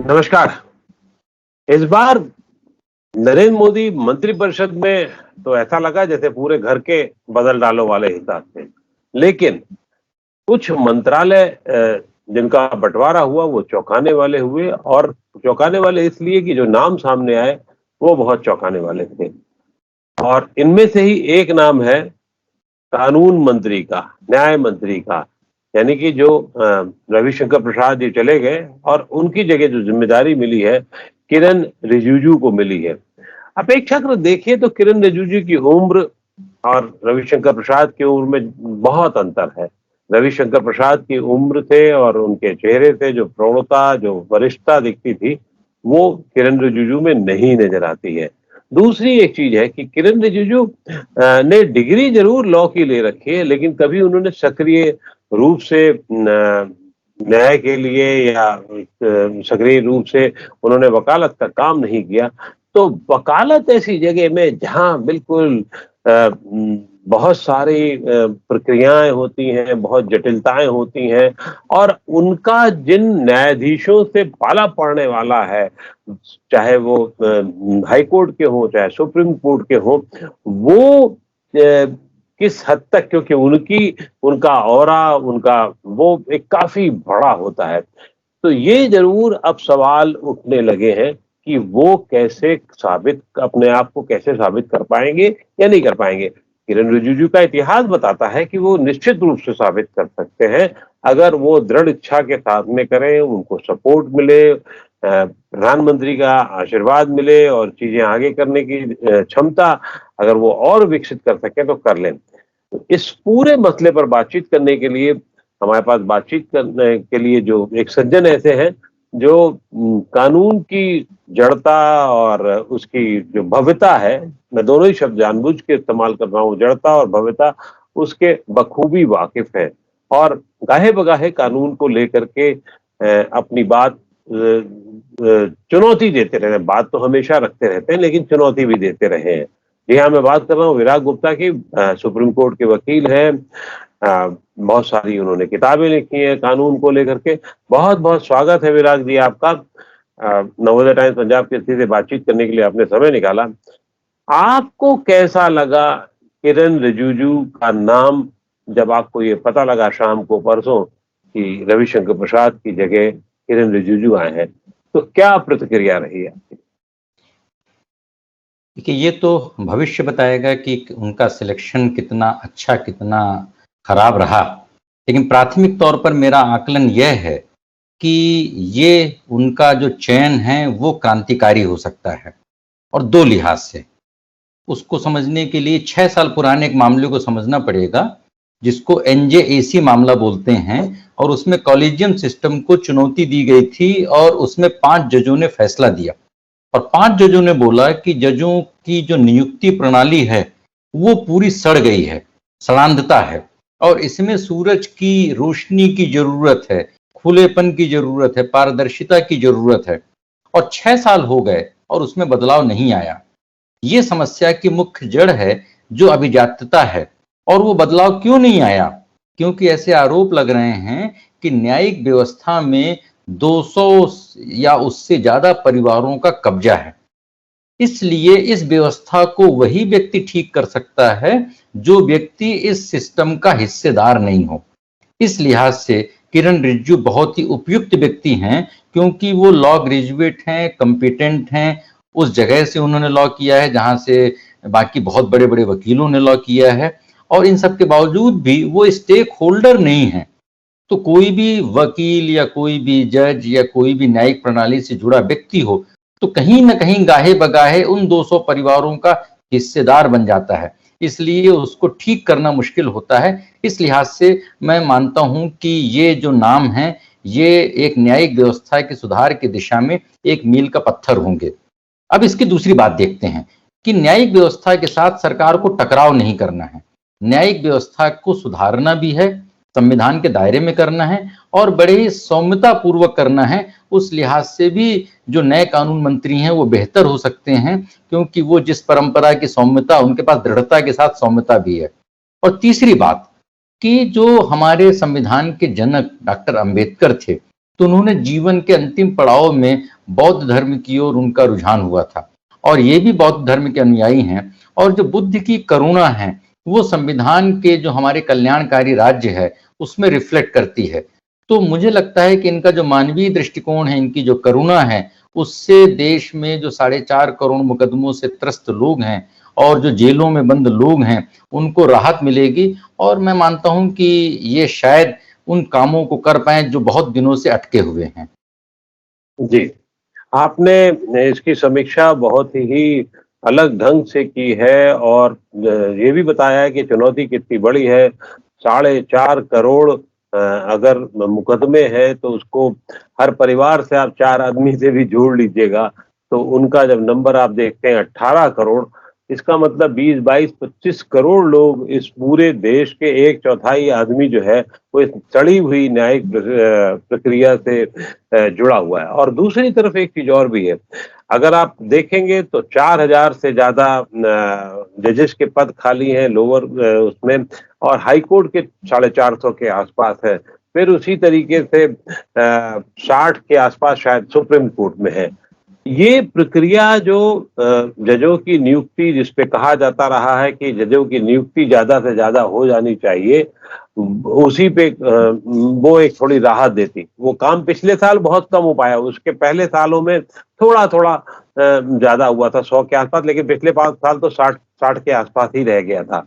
नमस्कार। इस बार नरेंद्र मोदी मंत्रिपरिषद में तो ऐसा लगा जैसे पूरे घर के बदल डालो वाले हिसाब से। लेकिन कुछ मंत्रालय जिनका बंटवारा हुआ वो चौंकाने वाले हुए, और चौंकाने वाले इसलिए कि जो नाम सामने आए वो बहुत चौंकाने वाले थे। और इनमें से ही एक नाम है कानून मंत्री का, न्याय मंत्री का। यानी कि जो रविशंकर प्रसाद जी चले गए और उनकी जगह जो जिम्मेदारी मिली है किरण रिजिजू को मिली है। अपेक्षाकृत देखिए तो किरण रिजिजू की उम्र और रविशंकर प्रसाद की उम्र में बहुत अंतर है। रविशंकर प्रसाद की उम्र से और उनके चेहरे से जो प्रौढ़ता, जो वरिष्ठता दिखती थी, वो किरण रिजिजू में नहीं नजर आती है। दूसरी एक चीज है कि किरण रिजिजू ने डिग्री जरूर लॉ की ले रखी है, लेकिन कभी उन्होंने सक्रिय रूप से न्याय के लिए या सक्रिय रूप से उन्होंने वकालत का काम नहीं किया। तो वकालत ऐसी जगह में जहां बिल्कुल बहुत सारी प्रक्रियाएं होती हैं, बहुत जटिलताएं होती हैं, और उनका जिन न्यायाधीशों से पाला पड़ने वाला है, चाहे वो हाई कोर्ट के हों चाहे सुप्रीम कोर्ट के हों, वो किस हद तक, क्योंकि उनका ऑरा, उनका वो एक काफी बड़ा होता है। तो ये जरूर अब सवाल उठने लगे हैं कि वो कैसे अपने आप को कैसे साबित कर पाएंगे या नहीं कर पाएंगे। किरण रिजिजू का इतिहास बताता है कि वो निश्चित रूप से साबित कर सकते हैं, अगर वो दृढ़ इच्छा के साथ में करें, उनको सपोर्ट मिले, प्रधानमंत्री का आशीर्वाद मिले और चीजें आगे करने की क्षमता अगर वो और विकसित कर सके तो कर लें। इस पूरे मसले पर बातचीत करने के लिए हमारे पास बातचीत करने के लिए जो एक सज्जन ऐसे हैं जो कानून की जड़ता और उसकी जो भव्यता है, मैं दोनों ही शब्द जानबूझ के इस्तेमाल कर रहा हूँ, जड़ता और भव्यता, उसके बखूबी वाकिफ है और गाहे बगाहे कानून को लेकर के अपनी बात चुनौती देते रहे। बात तो हमेशा रखते रहते हैं लेकिन चुनौती भी देते रहे हैं। जी हाँ, मैं बात कर रहा हूँ विराग गुप्ता की। सुप्रीम कोर्ट के वकील हैं, बहुत सारी उन्होंने किताबें लिखी हैं कानून को लेकर के। बहुत बहुत स्वागत है विराग जी आपका। नवोदय टाइम्स पंजाब केसरी से बातचीत करने के लिए आपने समय निकाला। आपको कैसा लगा किरण रिजिजू का नाम जब आपको ये पता लगा शाम को परसों कि रविशंकर प्रसाद की जगह किरण रिजिजू आए हैं, तो क्या प्रतिक्रिया रही आपकी? देखिए, ये तो भविष्य बताएगा कि उनका सिलेक्शन कितना अच्छा कितना खराब रहा, लेकिन प्राथमिक तौर पर मेरा आकलन यह है कि ये उनका जो चयन है वो क्रांतिकारी हो सकता है। और दो लिहाज से उसको समझने के लिए 6 साल पुराने एक मामले को समझना पड़ेगा जिसको NJAC मामला बोलते हैं, और उसमें कॉलेजियम सिस्टम को चुनौती दी गई थी और उसमें 5 जजों ने फैसला दिया और 5 जजों ने बोला कि जजों की जो नियुक्ति प्रणाली है वो पूरी सड़ गई है, सड़ांधता है, और इसमें सूरज की रोशनी की जरूरत है, खुलेपन की जरूरत है, पारदर्शिता की जरूरत है। और 6 साल हो गए और उसमें बदलाव नहीं आया। ये समस्या की मुख्य जड़ है जो अभिजात्यता है। और वो बदलाव क्यों नहीं आया? क्योंकि ऐसे आरोप लग रहे हैं कि न्यायिक व्यवस्था में 200 या उससे ज्यादा परिवारों का कब्जा है। इसलिए इस व्यवस्था को वही व्यक्ति ठीक कर सकता है जो व्यक्ति इस सिस्टम का हिस्सेदार नहीं हो। इस लिहाज से किरण रिजिजू बहुत ही उपयुक्त व्यक्ति हैं, क्योंकि वो लॉ ग्रेजुएट हैं, कॉम्पिटेंट हैं, उस जगह से उन्होंने लॉ किया है जहां से बाकी बहुत बड़े बड़े वकीलों ने लॉ किया है, और इन सब के बावजूद भी वो स्टेक होल्डर नहीं है। तो कोई भी वकील या कोई भी जज या कोई भी न्यायिक प्रणाली से जुड़ा व्यक्ति हो तो कहीं ना कहीं गाहे बगाहे उन 200 परिवारों का हिस्सेदार बन जाता है, इसलिए उसको ठीक करना मुश्किल होता है। इस लिहाज से मैं मानता हूं कि ये जो नाम है ये एक न्यायिक व्यवस्था के सुधार की दिशा में एक मील का पत्थर होंगे। अब इसकी दूसरी बात देखते हैं कि न्यायिक व्यवस्था के साथ सरकार को टकराव नहीं करना है, न्यायिक व्यवस्था को सुधारना भी है, संविधान के दायरे में करना है और बड़े ही सौम्यता पूर्वक करना है। उस लिहाज से भी जो नए कानून मंत्री हैं वो बेहतर हो सकते हैं, क्योंकि वो जिस परंपरा की सौम्यता, उनके पास दृढ़ता के साथ सौम्यता भी है। और तीसरी बात कि जो हमारे संविधान के जनक डॉक्टर अंबेडकर थे, तो उन्होंने जीवन के अंतिम पड़ाव में बौद्ध धर्म की ओर उनका रुझान हुआ था, और ये भी बौद्ध धर्म के अनुयायी हैं। और जो बुद्ध की करुणा है वो संविधान के जो हमारे कल्याणकारी राज्य है उसमें रिफ्लेक्ट करती है। तो मुझे लगता है कि इनका जो मानवीय दृष्टिकोण है, इनकी जो करुणा है, उससे देश में जो 4.5 करोड़ मुकदमों से त्रस्त लोग हैं और जो जेलों में बंद लोग हैं उनको राहत मिलेगी। और मैं मानता हूं कि ये शायद उन कामों को कर पाए जो बहुत दिनों से अटके हुए हैं। जी, आपने इसकी समीक्षा बहुत ही अलग ढंग से की है और ये भी बताया है कि चुनौती कितनी बड़ी है। 4.5 करोड़ अगर मुकदमे हैं तो उसको हर परिवार से आप 4 आदमी से भी जोड़ लीजिएगा, तो उनका जब नंबर आप देखते हैं 18 करोड़, इसका मतलब 20, 22, 25 करोड़ लोग इस पूरे देश के 1/4 आदमी जो है वो इस चढ़ी हुई न्यायिक प्रक्रिया से जुड़ा हुआ है। और दूसरी तरफ एक चीज और भी है, अगर आप देखेंगे तो 4000 से ज्यादा जजेस के पद खाली हैं लोअर उसमें, और हाई कोर्ट के 450 के आसपास है। फिर उसी तरीके से 60 के आसपास शायद सुप्रीम कोर्ट में है। ये प्रक्रिया जो जजों की नियुक्ति, जिसपे कहा जाता रहा है कि जजों की नियुक्ति ज्यादा से ज्यादा हो जानी चाहिए, उसी पे वो एक थोड़ी राहत देती। वो काम पिछले साल बहुत कम हो पाया, उसके पहले सालों में थोड़ा थोड़ा ज्यादा हुआ था 100 के आसपास, लेकिन पिछले 5 साल तो 60 के आसपास ही रह गया था।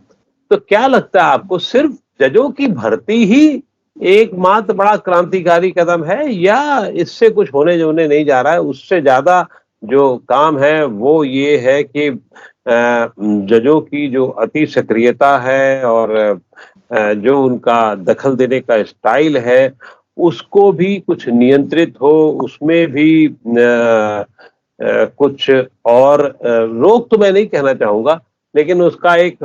तो क्या लगता है आपको, सिर्फ जजों की भर्ती ही एकमात्र बड़ा क्रांतिकारी कदम है, या इससे कुछ होने जोने नहीं जा रहा है? उससे ज्यादा जो काम है वो ये है कि जजों की जो अति सक्रियता है और जो उनका दखल देने का स्टाइल है उसको भी कुछ नियंत्रित हो, उसमें भी कुछ और रोक तो मैं नहीं कहना चाहूंगा, लेकिन उसका एक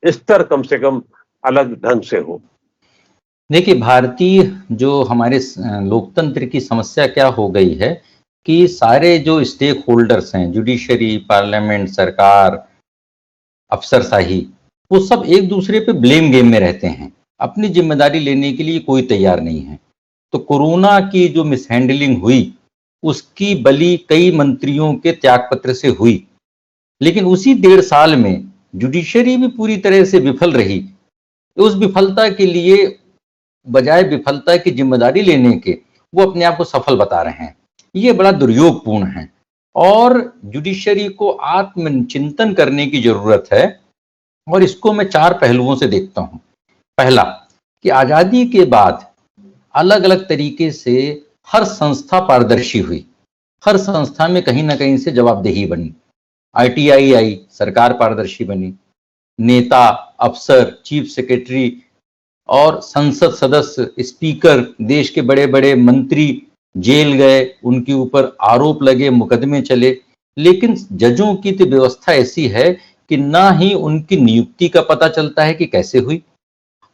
स्तर कम से कम अलग ढंग से हो। देखिए, भारतीय जो हमारे लोकतंत्र की समस्या क्या हो गई है कि सारे जो स्टेक होल्डर्स हैं, जुडिशरी, पार्लियामेंट, सरकार, अफसरशाही, वो सब एक दूसरे पे ब्लेम गेम में रहते हैं। अपनी जिम्मेदारी लेने के लिए कोई तैयार नहीं है। तो कोरोना की जो मिसहैंडलिंग हुई उसकी बलि कई मंत्रियों के त्यागपत्र से हुई, लेकिन उसी 1.5 साल में जुडिशरी भी पूरी तरह से विफल रही। उस विफलता के लिए बजाय विफलता की जिम्मेदारी लेने के वो अपने आप को सफल बता रहे हैं। ये बड़ा दुर्योगपूर्ण है और जुडिशरी को आत्मचिंतन करने की जरूरत है। और इसको मैं 4 पहलुओं से देखता हूं। पहला, कि आजादी के बाद अलग अलग तरीके से हर संस्था पारदर्शी हुई, हर संस्था में कहीं ना कहीं से जवाबदेही बनी। आईटीआई आई, सरकार पारदर्शी बनी। नेता, अफसर, चीफ सेक्रेटरी और संसद सदस्य, स्पीकर, देश के बड़े बड़े मंत्री जेल गए, उनके ऊपर आरोप लगे, मुकदमे चले। लेकिन जजों की तो व्यवस्था ऐसी है कि ना ही उनकी नियुक्ति का पता चलता है कि कैसे हुई,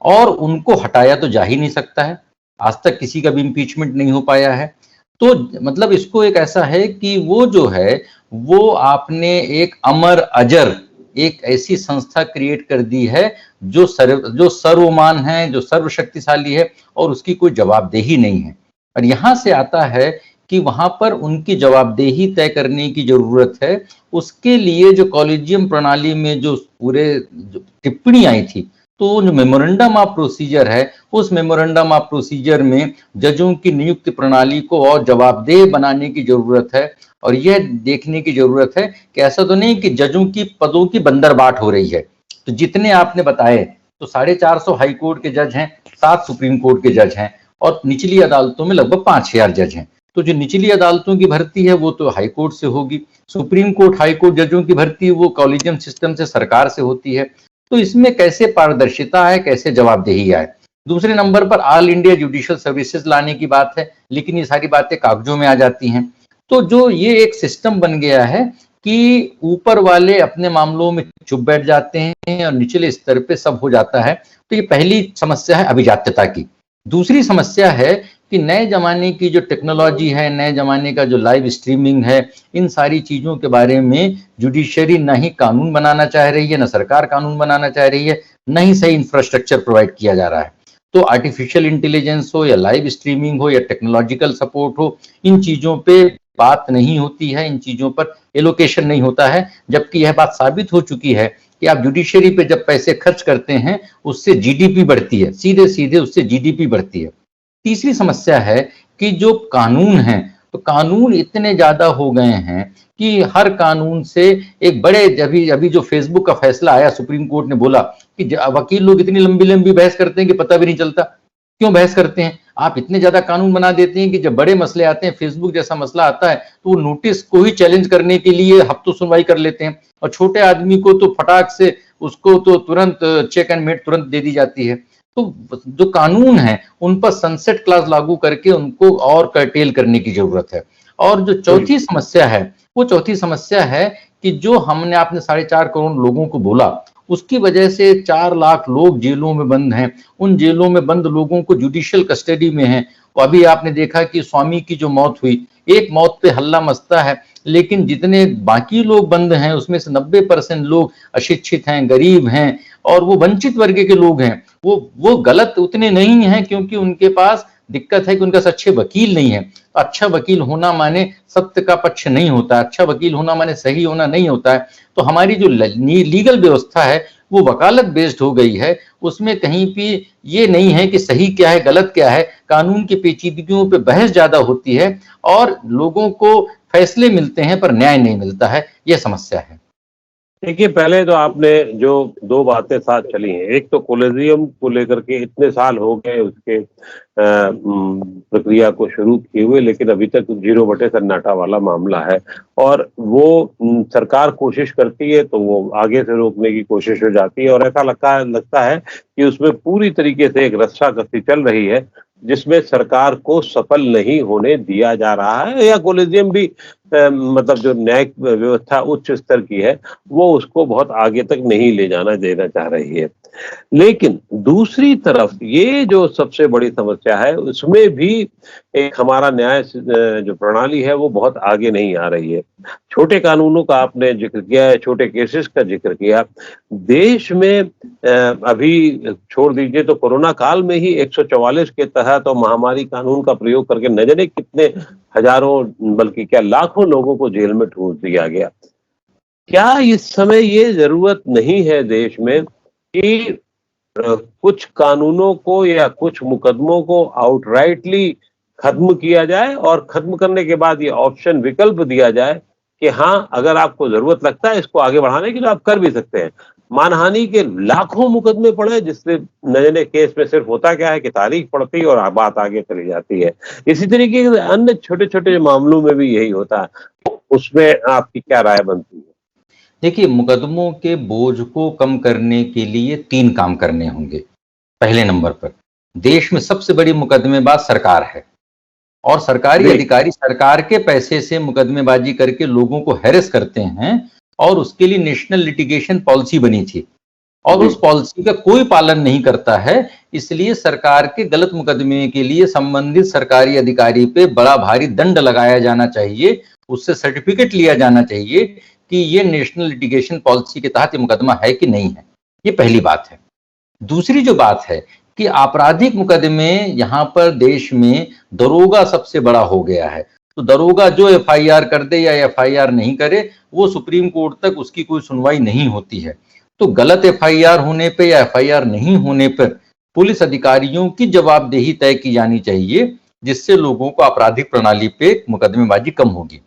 और उनको हटाया तो जा ही नहीं सकता है। आज तक किसी का भी इम्पीचमेंट नहीं हो पाया है। तो मतलब इसको एक ऐसा है कि वो जो है वो आपने एक अमर अजर एक ऐसी संस्था क्रिएट कर दी है जो सर्वमान है, जो सर्वशक्तिशाली है, और उसकी कोई जवाबदेही नहीं है। और यहां से आता है कि वहां पर उनकी जवाबदेही तय करने की जरूरत है। उसके लिए जो कॉलेजियम प्रणाली में जो पूरे टिप्पणी आई थी, तो जो मेमोरेंडम ऑफ प्रोसीजर है, उस मेमोरेंडम ऑफ प्रोसीजर में जजों की नियुक्ति प्रणाली को और जवाबदेह बनाने की जरूरत है। और यह देखने की जरूरत है कि ऐसा तो नहीं कि जजों की पदों की बंदरबाट हो रही है। तो जितने आपने बताए, तो 450 हाई कोर्ट के जज हैं, 7 सुप्रीम कोर्ट के जज हैं, और निचली अदालतों में लगभग 5000 जज हैं। तो जो निचली अदालतों की भर्ती है वो तो हाई कोर्ट से होगी। सुप्रीम कोर्ट, हाई कोर्ट जजों की भर्ती वो कॉलेजियम सिस्टम से, सरकार से होती है। तो इसमें कैसे पारदर्शिता है, कैसे जवाबदेही आए। दूसरे नंबर पर ऑल इंडिया जुडिशियल सर्विसेज लाने की बात है, लेकिन ये सारी बातें कागजों में आ जाती हैं। तो जो ये एक सिस्टम बन गया है कि ऊपर वाले अपने मामलों में चुप बैठ जाते हैं और निचले स्तर पे सब हो जाता है। तो ये पहली समस्या है अभिजात्यता की। दूसरी समस्या है कि नए जमाने की जो टेक्नोलॉजी है, नए जमाने का जो लाइव स्ट्रीमिंग है, इन सारी चीजों के बारे में जुडिशरी न ही कानून बनाना चाह रही है, न सरकार कानून बनाना चाह रही है, न ही सही इंफ्रास्ट्रक्चर प्रोवाइड किया जा रहा है। तो आर्टिफिशियल इंटेलिजेंस हो या लाइव स्ट्रीमिंग हो या टेक्नोलॉजिकल सपोर्ट हो, इन चीजों पे बात नहीं होती है, इन चीजों पर एलोकेशन नहीं होता है। जबकि यह बात साबित हो चुकी है कि आप जुडिशरी पे जब पैसे खर्च करते हैं उससे जीडीपी बढ़ती है, सीधे सीधे उससे जीडीपी बढ़ती है। तीसरी समस्या है कि जो कानून हैं, तो कानून इतने ज्यादा हो गए हैं कि हर कानून से एक बड़े, अभी अभी जो फेसबुक का फैसला आया, सुप्रीम कोर्ट ने बोला कि वकील लोग इतनी लंबी लंबी बहस करते हैं कि पता भी नहीं चलता। क्यों बहस करते हैं? आप इतने ज्यादा कानून बना देते हैं कि जब बड़े मसले आते हैं, फेसबुक जैसा मसला आता है, तो वो नोटिस को ही चैलेंज करने के लिए हफ्तों सुनवाई कर लेते हैं, और छोटे आदमी को तो फटाक से उसको तो तुरंत चेक एंड मेट तुरंत दे दी जाती है। तो जो कानून है उन पर सनसेट क्लास लागू करके उनको और कर्टेल करने की जरूरत है। और जो चौथी समस्या है, वो चौथी समस्या है कि जो हमने, आपने 4.5 करोड़ लोगों को बोला, उसकी वजह से 4 लाख लोग जेलों में बंद हैं। उन जेलों में बंद लोगों को जुडिशियल कस्टडी में है। और अभी आपने देखा कि स्वामी की जो मौत हुई, एक मौत पे हल्ला मचता है, लेकिन जितने बाकी लोग बंद हैं उसमें से 90% लोग अशिक्षित हैं, गरीब हैं, और वो वंचित वर्ग के लोग हैं। वो गलत उतने नहीं हैं क्योंकि उनके पास दिक्कत है कि उनके पास अच्छे वकील नहीं है। अच्छा वकील होना माने सत्य का पक्ष नहीं होता, अच्छा वकील होना माने सही होना नहीं होता है। तो हमारी जो लीगल व्यवस्था है वो वकालत बेस्ड हो गई है, उसमें कहीं भी ये नहीं है कि सही क्या है गलत क्या है। कानून की पेचीदगियों पे बहस ज्यादा होती है और लोगों को फैसले मिलते हैं पर न्याय नहीं मिलता है, यह समस्या है। देखिए, पहले तो आपने जो 2 बातें साथ चली हैं, एक तो कोलेजियम को लेकर के इतने साल हो गए उसके प्रक्रिया को शुरू किए हुए, लेकिन अभी तक 0 बटे सन्नाटा वाला मामला है। और वो सरकार कोशिश करती है तो वो आगे से रोकने की कोशिश हो जाती है, और ऐसा लगता है कि उसमें पूरी तरीके से एक रस्साकसी चल रही है, जिसमें सरकार को सफल नहीं होने दिया जा रहा है, या कोलेजियम भी मतलब जो न्यायिक व्यवस्था उच्च स्तर की है वो उसको बहुत आगे तक नहीं ले जाना देना चाह रही है। लेकिन दूसरी तरफ ये जो सबसे बड़ी समस्या है उसमें भी एक हमारा न्याय जो प्रणाली है वो बहुत आगे नहीं आ रही है। छोटे कानूनों का आपने जिक्र किया है, छोटे केसेस का जिक्र किया। देश में अभी छोड़ दीजिए तो कोरोना काल में ही 144 के तहत और महामारी कानून का प्रयोग करके न जाने कितने हजारों बल्कि क्या लाखों लोगों को जेल में ठूस दिया गया। क्या इस समय ये जरूरत नहीं है देश में कि कुछ कानूनों को या कुछ मुकदमों को आउटराइटली खत्म किया जाए, और खत्म करने के बाद ये ऑप्शन विकल्प दिया जाए कि हाँ, अगर आपको जरूरत लगता है इसको आगे बढ़ाने की तो आप कर भी सकते हैं। मानहानि के लाखों मुकदमे पड़े, जिससे न जाने केस में सिर्फ होता क्या है कि तारीख पड़ती है और बात आगे चली जाती है। इसी तरीके से अन्य छोटे छोटे मामलों में भी यही होता है। उसमें आपकी क्या राय बनती है? देखिए, मुकदमों के बोझ को कम करने के लिए 3 काम करने होंगे। पहले नंबर पर, देश में सबसे बड़ी मुकदमेबाज सरकार है, और सरकारी अधिकारी सरकार के पैसे से मुकदमेबाजी करके लोगों को हैरेस करते हैं, और उसके लिए नेशनल लिटिगेशन पॉलिसी बनी थी, और उस पॉलिसी का कोई पालन नहीं करता है। इसलिए सरकार के गलत मुकदमे के लिए संबंधित सरकारी अधिकारी पे बड़ा भारी दंड लगाया जाना चाहिए, उससे सर्टिफिकेट लिया जाना चाहिए कि ये नेशनल लिटिगेशन पॉलिसी के तहत ये मुकदमा है कि नहीं है। ये पहली बात है। दूसरी जो बात है कि आपराधिक मुकदमे, यहाँ पर देश में दरोगा सबसे बड़ा हो गया है। तो दरोगा जो एफआईआर कर दे या एफआईआर नहीं करे, वो सुप्रीम कोर्ट तक उसकी कोई सुनवाई नहीं होती है। तो गलत एफआईआर होने पे या एफआईआर नहीं होने पर पुलिस अधिकारियों की जवाबदेही तय की जानी चाहिए, जिससे लोगों को आपराधिक प्रणाली पे मुकदमेबाजी कम होगी।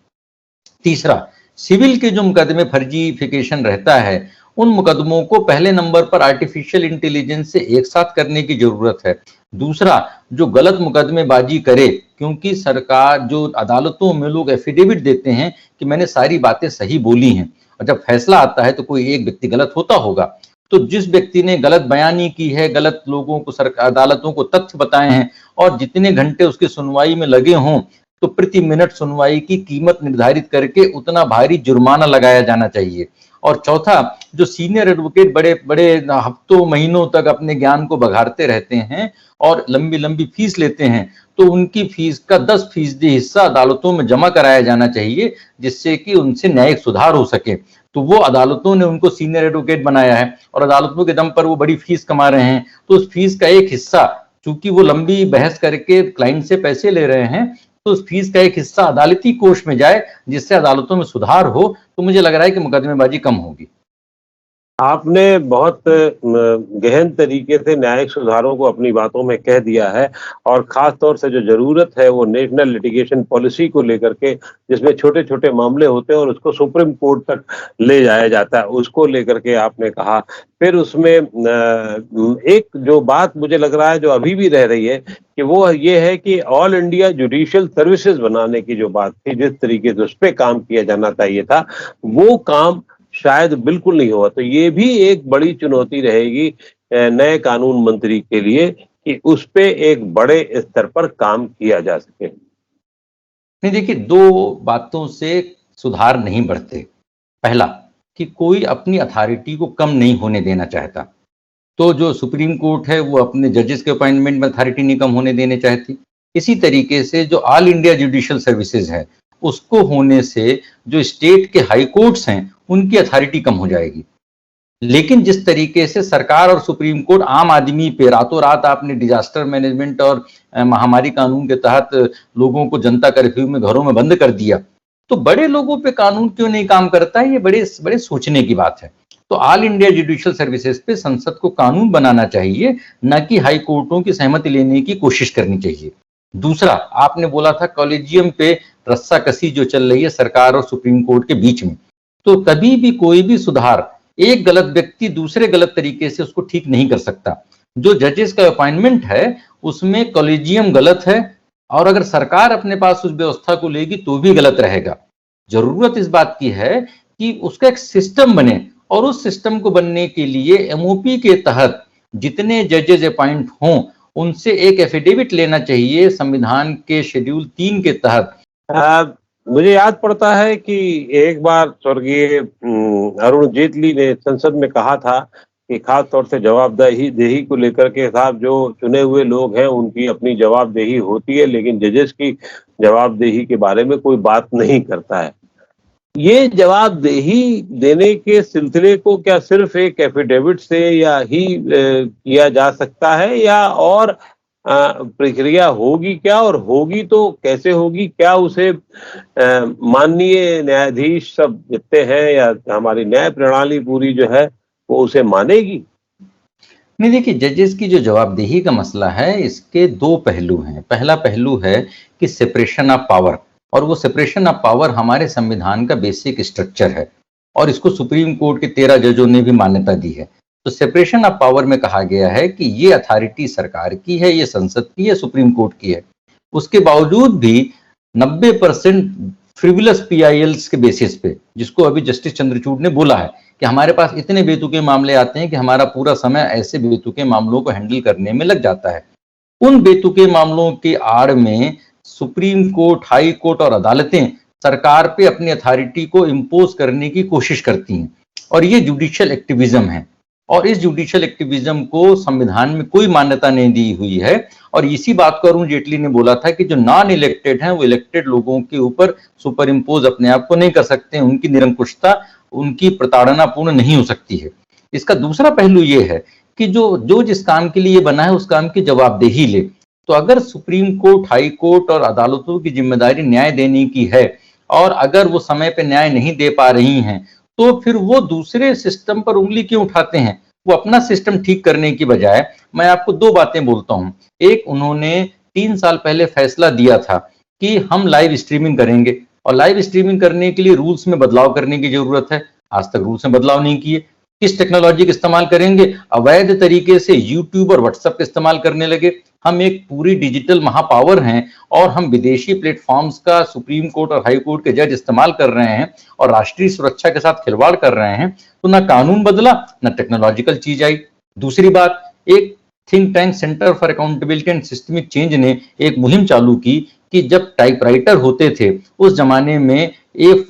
तीसरा, सिविल के जो मुकदमे फर्जीफिकेशन रहता है, उन मुकदमों को पहले नंबर पर आर्टिफिशियल इंटेलिजेंस से एक साथ करने की जरूरत है। दूसरा, जो गलत मुकदमेबाजी करे, क्योंकि सरकार जो अदालतों में लोग एफिडेविट देते हैं कि मैंने सारी बातें सही बोली हैं, और जब फैसला आता है तो कोई एक व्यक्ति गलत होता होगा। तो जिस व्यक्ति ने गलत बयानी की है, गलत लोगों को अदालतों को तथ्य बताए हैं, और जितने घंटे उसकी सुनवाई में लगे हों, तो प्रति मिनट सुनवाई की कीमत निर्धारित करके उतना भारी जुर्माना लगाया जाना चाहिए। और चौथा, जो सीनियर एडवोकेट बड़े बड़े हफ्तों महीनों तक अपने ज्ञान को बघारते रहते हैं और लंबी लंबी फीस लेते हैं, तो उनकी फीस का 10% हिस्सा अदालतों में जमा कराया जाना चाहिए, जिससे कि उनसे न्यायिक सुधार हो सके। तो वो अदालतों ने उनको सीनियर एडवोकेट बनाया है और अदालतों के दम पर वो बड़ी फीस कमा रहे हैं, तो उस फीस का एक हिस्सा चूंकि वो लंबी बहस करके क्लाइंट से पैसे ले रहे हैं, तो उस फीस का एक हिस्सा अदालती कोष में जाए, जिससे अदालतों में सुधार हो, तो मुझे लग रहा है कि मुकदमेबाजी कम होगी। आपने बहुत गहन तरीके से न्यायिक सुधारों को अपनी बातों में कह दिया है और खास तौर से जो जरूरत है वो नेशनल लिटिगेशन पॉलिसी को लेकर के, जिसमें छोटे छोटे मामले होते हैं और उसको सुप्रीम कोर्ट तक ले जाया जाता है, उसको लेकर के आपने कहा। फिर उसमें एक जो बात मुझे लग रहा है जो अभी भी रह रही है कि वो ये है कि ऑल इंडिया जुडिशियल सर्विसेज बनाने की जो बात थी, जिस तरीके से उस पर काम किया जाना चाहिए था, वो काम शायद बिल्कुल नहीं हुआ। तो ये भी एक बड़ी चुनौती रहेगी नए कानून मंत्री के लिए कि उस पे एक बड़े स्तर पर काम किया जा सके। नहीं, देखिए, दो बातों से सुधार नहीं बढ़ते। पहला, कि कोई अपनी अथॉरिटी को कम नहीं होने देना चाहता, तो जो सुप्रीम कोर्ट है वो अपने जजेस के अपॉइंटमेंट में अथॉरिटी नहीं कम होने देने चाहती। इसी तरीके से जो ऑल इंडिया जुडिशियल सर्विसेज है, उसको होने से जो स्टेट के हाई कोर्ट्स हैं उनकी अथॉरिटी कम हो जाएगी। लेकिन जिस तरीके से सरकार और सुप्रीम कोर्ट आम आदमी पे रातों रात आपने डिजास्टर मैनेजमेंट और महामारी कानून के तहत लोगों को जनता कर्फ्यू में घरों में बंद कर दिया, तो बड़े लोगों पे कानून क्यों नहीं काम करता है, ये बड़े बड़े सोचने की बात है। तो ऑल इंडिया जुडिशियल सर्विसेज पे संसद को कानून बनाना चाहिए, न कि हाई कोर्टों की सहमति लेने की कोशिश करनी चाहिए। दूसरा, आपने बोला था कॉलेजियम पे रस्साकसी जो चल रही है सरकार और सुप्रीम कोर्ट के बीच में, तो कभी भी कोई भी सुधार एक गलत व्यक्ति दूसरे गलत तरीके से उसको ठीक नहीं कर सकता। जो जजेस का अपॉइंटमेंट है उसमें कॉलेजियम गलत है, और अगर सरकार अपने पास उस व्यवस्था को लेगी तो भी गलत रहेगा। जरूरत इस बात की है कि उसका एक सिस्टम बने, और उस सिस्टम को बनने के लिए एमओपी के तहत जितने जजेस अपॉइंट हों उनसे एक एफिडेविट लेना चाहिए संविधान के शेड्यूल 3 के तहत। मुझे याद पड़ता है कि एक बार स्वर्गीय अरुण जेटली ने संसद में कहा था कि खास तौर से जवाबदेही को लेकर के, साहब जो चुने हुए लोग हैं उनकी अपनी जवाबदेही होती है, लेकिन जजेस की जवाबदेही के बारे में कोई बात नहीं करता है। ये जवाबदेही देने के सिलसिले को क्या सिर्फ एक एफिडेविट से या ही किया जा सकता है, या और प्रक्रिया होगी क्या, और होगी तो कैसे होगी? क्या उसे माननीय न्यायाधीश सब जितने हैं या हमारी न्याय प्रणाली पूरी जो है वो उसे मानेगी? नहीं, देखिए, जजेस की जो जवाबदेही का मसला है इसके दो पहलू हैं। पहला पहलू है कि सेपरेशन ऑफ पावर, और वो सेपरेशन ऑफ पावर हमारे संविधान का बेसिक स्ट्रक्चर है, और इसको सुप्रीम कोर्ट के 13 जजों ने भी मान्यता दी है। तो सेपरेशन ऑफ पावर में कहा गया है कि ये अथॉरिटी सरकार की है, ये संसद की है, सुप्रीम कोर्ट की है। उसके बावजूद भी 90% फ्रिवलस पीआईएल्स के बेसिस पे, जिसको अभी जस्टिस चंद्रचूड़ ने बोला है कि हमारे पास इतने बेतुके मामले आते हैं कि हमारा पूरा समय ऐसे बेतुके मामलों को हैंडल करने में लग जाता है। उन बेतुके मामलों की आड़ में सुप्रीम कोर्ट, हाई कोर्ट और अदालतें सरकार पे अपनी अथॉरिटी को इम्पोज करने की कोशिश करती हैं, और ये जुडिशियल एक्टिविज्म है। और इस जुडिशियल एक्टिविज्म को संविधान में कोई मान्यता नहीं दी हुई है। और इसी बात को अरुण जेटली ने बोला था कि जो नॉन इलेक्टेड हैं वो इलेक्टेड लोगों के ऊपर सुपर इम्पोज अपने आप को नहीं कर सकते, उनकी निरंकुशता, उनकी प्रताड़ना पूर्ण नहीं हो सकती है। इसका दूसरा पहलू ये है कि जो जिस काम के लिए बना है उस काम की जवाबदेही ले। तो अगर सुप्रीम कोर्ट, हाई कोर्ट और अदालतों की जिम्मेदारी न्याय देने की है, और अगर वो समय पे न्याय नहीं दे पा रही हैं, तो फिर वो दूसरे सिस्टम पर उंगली क्यों उठाते हैं? वो अपना सिस्टम ठीक करने की बजाय, मैं आपको दो बातें बोलता हूं। एक, उन्होंने 3 साल पहले फैसला दिया था कि हम लाइव स्ट्रीमिंग करेंगे, और लाइव स्ट्रीमिंग करने के लिए रूल्स में बदलाव करने की जरूरत है। आज तक रूल्स में बदलाव नहीं किए। किस टेक्नोलॉजी का इस्तेमाल करेंगे? अवैध तरीके से यूट्यूब और व्हाट्सएप का इस्तेमाल करने लगे। हम एक पूरी डिजिटल महापावर हैं, और हम विदेशी प्लेटफॉर्म्स का सुप्रीम कोर्ट और हाई कोर्ट के जज इस्तेमाल कर रहे हैं, और राष्ट्रीय सुरक्षा के साथ खिलवाड़ कर रहे हैं। तो ना कानून बदला, ना टेक्नोलॉजिकल चीज आई। दूसरी बात, एक think tank centre for accountability and systemic change ने एक मुहिम चालू की कि जब टाइपराइटर होते थे उस जमाने में एक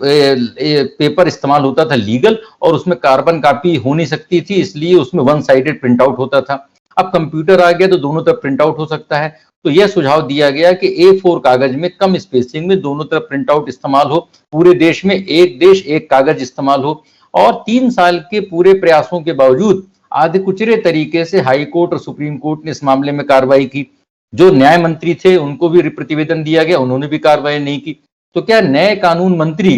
पेपर इस्तेमाल होता था लीगल, और उसमें कार्बन कॉपी हो नहीं सकती थी, इसलिए उसमें वन साइडेड प्रिंट आउट होता था। अब कंप्यूटर आ गया तो दोनों तरफ प्रिंट आउट हो सकता है। तो यह सुझाव दिया गया कि A4 कागज में कम स्पेसिंग में दोनों तरफ प्रिंट आउट इस्तेमाल हो, पूरे देश में एक देश एक कागज इस्तेमाल हो। और 3 साल के पूरे प्रयासों के बावजूद आधे कुचरे तरीके से हाई कोर्ट और सुप्रीम कोर्ट ने इस मामले में कार्रवाई की। जो न्याय मंत्री थे उनको भी प्रतिवेदन दिया गया, उन्होंने भी कार्रवाई नहीं की। तो क्या नए कानून मंत्री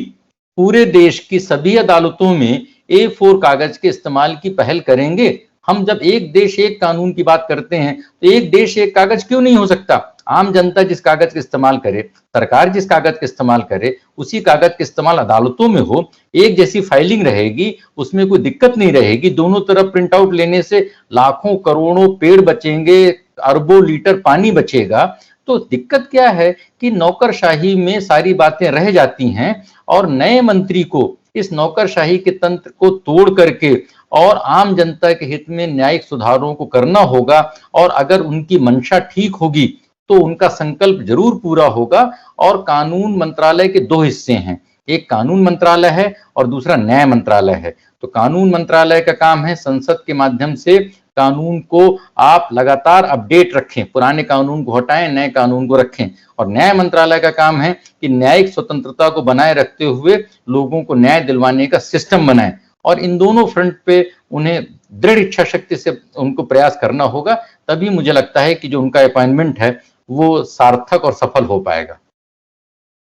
पूरे देश की सभी अदालतों में A4 कागज के इस्तेमाल की पहल करेंगे? हम जब एक देश एक कानून की बात करते हैं तो एक देश एक कागज क्यों नहीं हो सकता? आम जनता जिस कागज का इस्तेमाल करे, सरकार जिस कागज का इस्तेमाल करे, उसी कागज का इस्तेमाल अदालतों में हो, एक जैसी फाइलिंग रहेगी, उसमें कोई दिक्कत नहीं रहेगी। दोनों तरफ प्रिंट आउट लेने से लाखों करोड़ों पेड़ बचेंगे, अरबों लीटर पानी बचेगा। तो दिक्कत क्या है कि नौकरशाही में सारी बातें रह जाती हैं और नए मंत्री को इस नौकरशाही के तंत्र को तोड़ करके और आम जनता के हित में न्यायिक सुधारों को करना होगा। और अगर उनकी मंशा ठीक होगी तो उनका संकल्प जरूर पूरा होगा। और कानून मंत्रालय के दो हिस्से हैं, एक कानून मंत्रालय है और दूसरा न्याय मंत्रालय है। तो कानून मंत्रालय का काम है संसद के माध्यम से कानून को आप लगातार अपडेट रखें, पुराने कानून को हटाएं, नए कानून को रखें। और न्याय मंत्रालय का काम है कि न्यायिक स्वतंत्रता को बनाए रखते हुए लोगों को न्याय दिलवाने का सिस्टम बनाएं। और इन दोनों फ्रंट पे उन्हें दृढ़ इच्छा शक्ति से उनको प्रयास करना होगा, तभी मुझे लगता है कि जो उनका अपॉइंटमेंट है वो सार्थक और सफल हो पाएगा।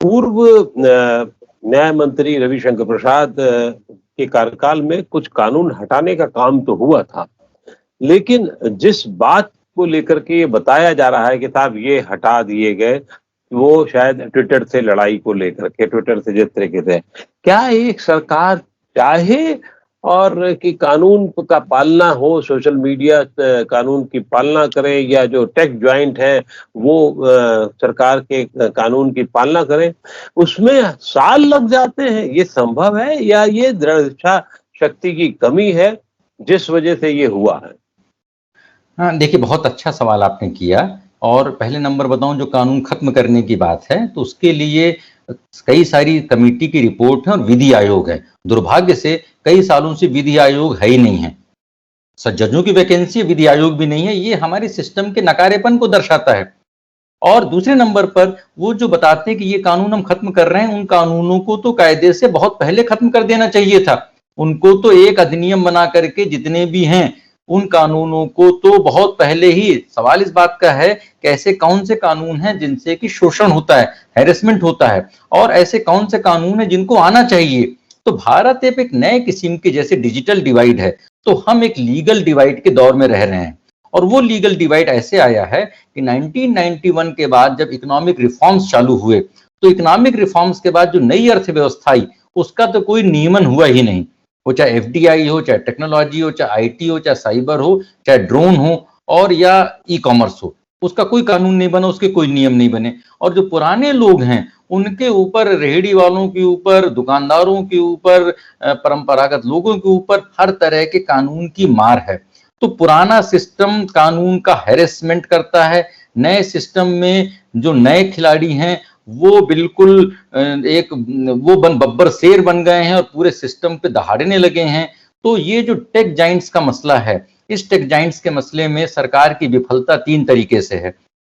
पूर्व न्याय मंत्री रविशंकर प्रसाद के कार्यकाल में कुछ कानून हटाने का काम तो हुआ था, लेकिन जिस बात को लेकर के ये बताया जा रहा है कि साहब ये हटा दिए गए, वो शायद ट्विटर से लड़ाई को लेकर के, ट्विटर से जिस तरीके से, क्या एक सरकार चाहे और कि कानून का पालना हो, सोशल मीडिया कानून की पालना करे, या जो टेक ज्वाइंट है वो सरकार के कानून की पालना करे, उसमें साल लग जाते हैं? ये संभव है या ये दृढ़ इच्छा शक्ति की कमी है जिस वजह से ये हुआ है? हाँ, देखिए बहुत अच्छा सवाल आपने किया। और पहले नंबर बताऊं, जो कानून खत्म करने की बात है तो उसके लिए कई सारी कमेटी की रिपोर्ट है और विधि आयोग है। दुर्भाग्य से कई सालों से विधि आयोग है ही नहीं है। जजों की वैकेंसी, विधि आयोग भी नहीं है। ये हमारे सिस्टम के नकारेपन को दर्शाता है। और दूसरे नंबर पर वो जो बताते हैं कि ये कानून हम खत्म कर रहे हैं, उन कानूनों को तो कायदे से बहुत पहले खत्म कर देना चाहिए था। उनको तो एक अधिनियम बना करके जितने भी हैं उन कानूनों को तो बहुत पहले ही, सवाल इस बात का है कि ऐसे कौन से कानून हैं जिनसे कि शोषण होता है, हैरेसमेंट होता है, और ऐसे कौन से कानून हैं जिनको आना चाहिए। तो भारत एक नए किस्म के, जैसे डिजिटल डिवाइड है, तो हम एक लीगल डिवाइड के दौर में रह रहे हैं। और वो लीगल डिवाइड ऐसे आया है कि 1991 के बाद जब इकोनॉमिक रिफॉर्म्स चालू हुए, तो इकोनॉमिक रिफॉर्म्स के बाद जो नई अर्थव्यवस्था आई उसका तो कोई नियमन हुआ ही नहीं। वो चाहे FDI हो, चाहे टेक्नोलॉजी हो, चाहे IT हो, चाहे साइबर हो, चाहे ड्रोन हो और या ई-कॉमर्स हो, उसका कोई कानून नहीं बना, उसके कोई नियम नहीं बने। और जो पुराने लोग हैं उनके ऊपर, रेहड़ी वालों के ऊपर, दुकानदारों के ऊपर, परंपरागत लोगों के ऊपर हर तरह के कानून की मार है। तो पुराना सिस्टम कानून का हैरेसमेंट करता है। नए सिस्टम में जो नए खिलाड़ी हैं वो बिल्कुल वो बब्बर शेर बन गए हैं और पूरे सिस्टम पे दहाड़ने लगे हैं। तो ये जो टेक जाइंट्स का मसला है, इस टेक जाइंट्स के मसले में सरकार की विफलता 3 तरीके से है।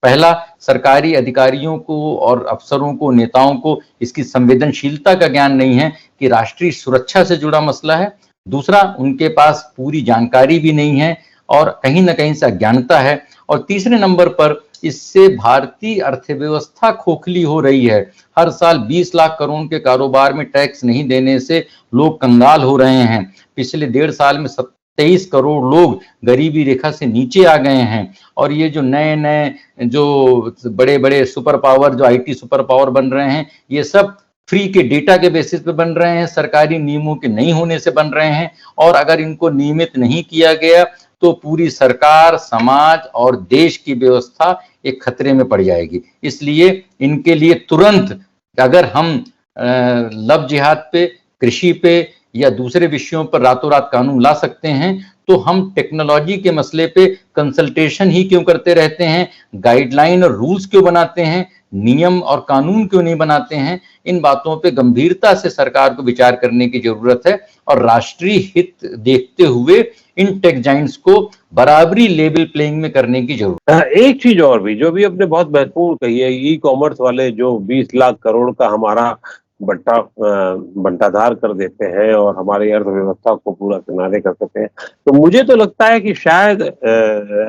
पहला, सरकारी अधिकारियों को और अफसरों को, नेताओं को इसकी संवेदनशीलता का ज्ञान नहीं है कि राष्ट्रीय सुरक्षा से जुड़ा मसला है। दूसरा, उनके पास पूरी जानकारी भी नहीं है और कहीं ना कहीं से अज्ञानता है। और तीसरे नंबर पर इससे भारतीय अर्थव्यवस्था खोखली हो रही है। हर साल 20 लाख करोड़ के कारोबार में टैक्स नहीं देने से लोग कंगाल हो रहे हैं। पिछले 1.5 साल में 23 करोड़ लोग गरीबी रेखा से नीचे आ गए हैं। और ये जो नए नए जो बड़े बड़े सुपर पावर, जो IT सुपर पावर बन रहे हैं, ये सब फ्री के डेटा के बेसिस पे बन रहे हैं, सरकारी नियमों के नहीं होने से बन रहे हैं। और अगर इनको नियमित नहीं किया गया तो पूरी सरकार, समाज और देश की व्यवस्था एक खतरे में पड़ जाएगी। इसलिए इनके लिए तुरंत, अगर हम लव जिहाद पे, कृषि पे या दूसरे विषयों पर रातों रात कानून ला सकते हैं, तो हम टेक्नोलॉजी के मसले पे कंसल्टेशन ही क्यों करते रहते हैं, गाइडलाइन और रूल्स क्यों बनाते हैं, नियम और कानून क्यों नहीं बनाते हैं। इन बातों पे गंभीरता से सरकार को विचार करने की जरूरत है और राष्ट्रीय हित देखते हुए इन टेक जाइंट्स को बराबरी लेवल प्लेइंग में करने की जरूरत है। एक चीज और भी जो भी अपने बहुत महत्वपूर्ण कही है, ई-कॉमर्स वाले जो 20 लाख करोड़ का हमारा बंटाधार कर देते हैं और हमारी अर्थव्यवस्था को पूरा किनारे कर देते हैं। तो मुझे तो लगता है कि शायद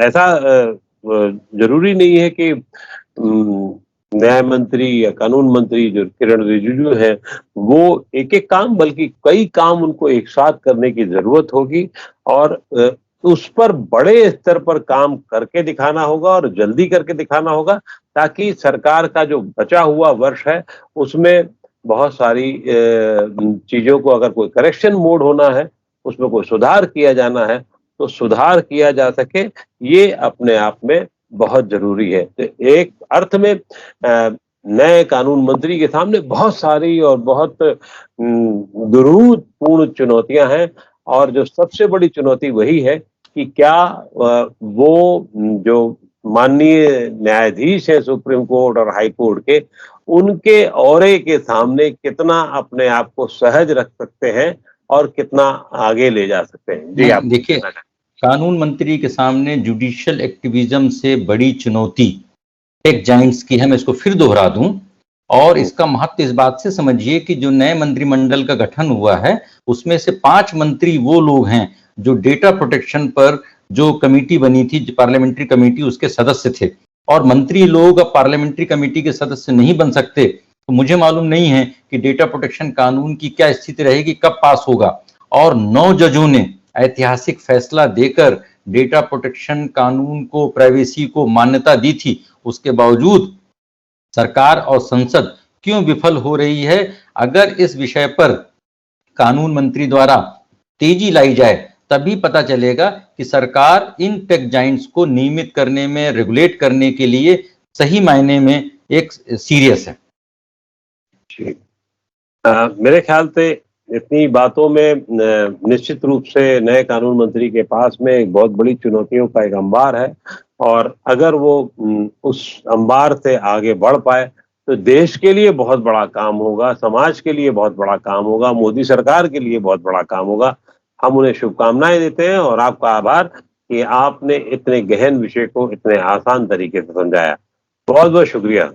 ऐसा जरूरी नहीं है कि न्याय मंत्री या कानून मंत्री जो किरण रिजिजू हैं वो एक-एक काम बल्कि कई काम उनको एक साथ करने की जरूरत होगी और उस पर बड़े स्तर पर काम करके दिखाना होगा और जल्दी करके दिखाना होगा ताकि सरकार का जो बचा हुआ वर्ष है उसमें बहुत सारी चीजों को अगर कोई करेक्शन मोड होना है, उसमें कोई सुधार किया जाना है, तो सुधार किया जा सके, ये अपने आप में बहुत जरूरी है। तो एक अर्थ में नए कानून मंत्री के सामने बहुत सारी और बहुत दुरूहपूर्ण चुनौतियां हैं और जो सबसे बड़ी चुनौती वही है कि क्या वो जो माननीय न्यायाधीश है सुप्रीम कोर्ट और हाई कोर्ट के, उनके औरे के सामने कितना अपने आप को सहज रख सकते हैं और कितना आगे ले जा सकते हैं। जी आप देखिए, कानून मंत्री के सामने जुडिशियल एक्टिविज्म से बड़ी चुनौती टेक जाइंट्स की है। मैं इसको फिर दोहरा दूं और इसका महत्व इस बात से समझिए कि जो नए मंत्रिमंडल का गठन हुआ है उसमें से 5 मंत्री वो लोग हैं जो डेटा प्रोटेक्शन पर जो कमेटी बनी थी, पार्लियामेंट्री कमेटी, उसके सदस्य थे। और मंत्री लोग अब पार्लियामेंट्री कमेटी के सदस्य नहीं बन सकते, तो मुझे मालूम नहीं है कि डेटा प्रोटेक्शन कानून की क्या स्थिति रहेगी, कब पास होगा। और 9 जजों ने ऐतिहासिक फैसला देकर डेटा प्रोटेक्शन कानून को, प्राइवेसी को मान्यता दी थी। उसके बावजूद सरकार और संसद क्यों विफल हो रही है? अगर इस विषय पर कानून मंत्री द्वारा तेजी लाई जाए तभी पता चलेगा कि सरकार इन टेक जाइंट्स को नियमित करने में, रेगुलेट करने के लिए सही मायने में एक सीरियस है। मेरे ख्याल से इतनी बातों में निश्चित रूप से नए कानून मंत्री के पास में एक बहुत बड़ी चुनौतियों का एक अंबार है और अगर वो उस अंबार से आगे बढ़ पाए तो देश के लिए बहुत बड़ा काम होगा, समाज के लिए बहुत बड़ा काम होगा, मोदी सरकार के लिए बहुत बड़ा काम होगा। हम उन्हें शुभकामनाएं देते हैं और आपका आभार कि आपने इतने गहन विषय को इतने आसान तरीके से समझाया। बहुत बहुत शुक्रिया।